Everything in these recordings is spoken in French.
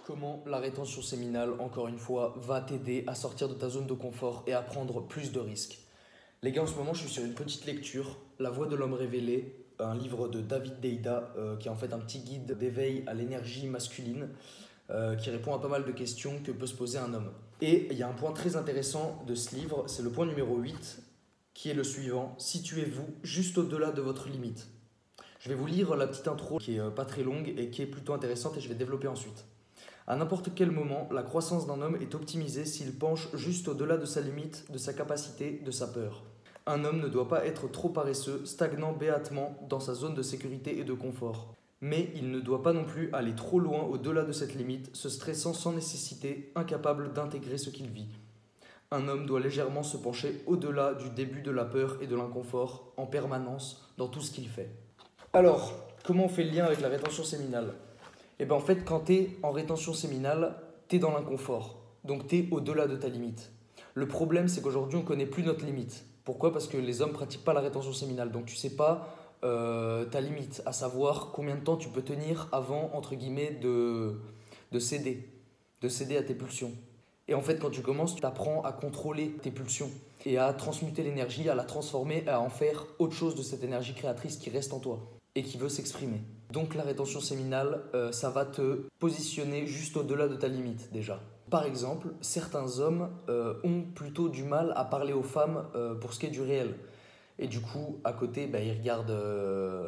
Comment la rétention séminale, encore une fois, va t'aider à sortir de ta zone de confort et à prendre plus de risques. Les gars, en ce moment, je suis sur une petite lecture, La Voix de l'homme révélé, un livre de David Deida, qui est en fait un petit guide d'éveil à l'énergie masculine, qui répond à pas mal de questions que peut se poser un homme. Et il y a un point très intéressant de ce livre, c'est le point numéro 8, qui est le suivant: situez-vous juste au-delà de votre limite. Je vais vous lire la petite intro qui est pas très longue et qui est plutôt intéressante et je vais développer ensuite. À n'importe quel moment, la croissance d'un homme est optimisée s'il penche juste au-delà de sa limite, de sa capacité, de sa peur. Un homme ne doit pas être trop paresseux, stagnant béatement dans sa zone de sécurité et de confort. Mais il ne doit pas non plus aller trop loin au-delà de cette limite, se stressant sans nécessité, incapable d'intégrer ce qu'il vit. Un homme doit légèrement se pencher au-delà du début de la peur et de l'inconfort, en permanence, dans tout ce qu'il fait. Alors, comment on fait le lien avec la rétention séminale ? Et bien en fait, quand tu es en rétention séminale, tu es dans l'inconfort. Donc tu es au-delà de ta limite. Le problème, c'est qu'aujourd'hui, on ne connaît plus notre limite. Pourquoi ? Parce que les hommes ne pratiquent pas la rétention séminale. Donc tu ne sais pas ta limite, à savoir combien de temps tu peux tenir avant, entre guillemets, de céder à tes pulsions. Et en fait, quand tu commences, tu apprends à contrôler tes pulsions et à transmuter l'énergie, à la transformer, à en faire autre chose de cette énergie créatrice qui reste en toi et qui veut s'exprimer. Donc la rétention séminale, ça va te positionner juste au-delà de ta limite déjà. Par exemple, certains hommes ont plutôt du mal à parler aux femmes pour ce qui est du réel. Et du coup, à côté, ils regardent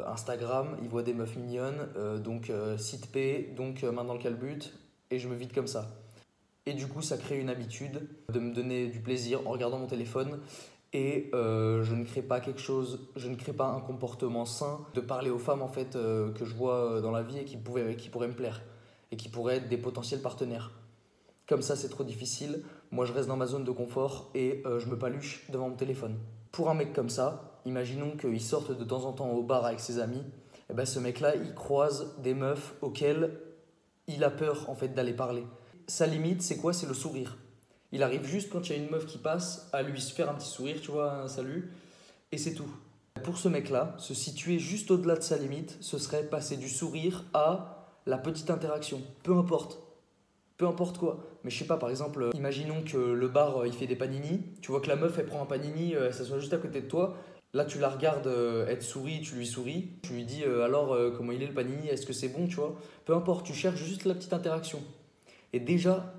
Instagram, ils voient des meufs mignonnes, donc site P, donc main dans le calbut, et je me vide comme ça. Et du coup, ça crée une habitude de me donner du plaisir en regardant mon téléphone. Et je ne crée pas quelque chose, je ne crée pas un comportement sain de parler aux femmes en fait que je vois dans la vie et qui pourraient me plaire et qui pourraient être des potentiels partenaires. Comme ça, c'est trop difficile. Moi, je reste dans ma zone de confort et je me paluche devant mon téléphone. Pour un mec comme ça, imaginons qu'il sorte de temps en temps au bar avec ses amis. Et ben, ce mec-là, il croise des meufs auxquelles il a peur en fait d'aller parler. Sa limite, c'est quoi ? C'est le sourire. Il arrive juste quand il y a une meuf qui passe à lui se faire un petit sourire, tu vois, un salut, et c'est tout. Pour ce mec-là, se situer juste au-delà de sa limite, ce serait passer du sourire à la petite interaction. Peu importe quoi. Mais je sais pas, par exemple, imaginons que le bar, il fait des panini, tu vois que la meuf, elle prend un panini, ça soit juste à côté de toi. Là, tu la regardes, elle te sourit, tu lui souris, tu lui dis alors comment il est le panini, est-ce que c'est bon, tu vois. Peu importe, tu cherches juste la petite interaction. Et déjà,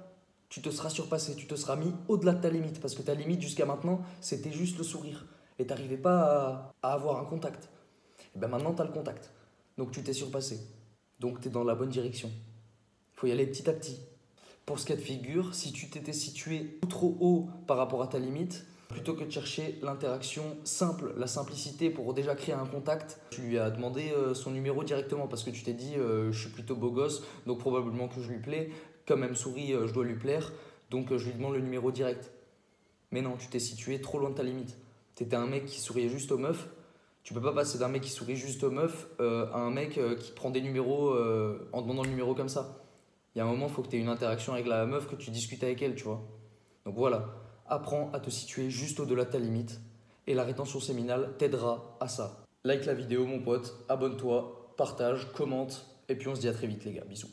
tu te seras surpassé, tu te seras mis au-delà de ta limite. Parce que ta limite jusqu'à maintenant, c'était juste le sourire. Et tu n'arrivais pas à avoir un contact. Et bien maintenant, tu as le contact. Donc tu t'es surpassé. Donc tu es dans la bonne direction. Il faut y aller petit à petit. Pour ce cas de figure, si tu t'étais situé trop haut par rapport à ta limite, plutôt que de chercher l'interaction simple, la simplicité pour déjà créer un contact, tu lui as demandé son numéro directement parce que tu t'es dit je suis plutôt beau gosse, donc probablement que je lui plais. Comme elle me sourit, je dois lui plaire, donc je lui demande le numéro direct. Mais non, tu t'es situé trop loin de ta limite. Tu étais un mec qui souriait juste aux meufs. Tu peux pas passer d'un mec qui sourit juste aux meufs à un mec qui prend des numéros en demandant le numéro comme ça. Il y a un moment, il faut que tu aies une interaction avec la meuf, que tu discutes avec elle, tu vois. Donc voilà, apprends à te situer juste au-delà de ta limite et la rétention séminale t'aidera à ça. Like la vidéo mon pote, abonne-toi, partage, commente et puis on se dit à très vite les gars, bisous.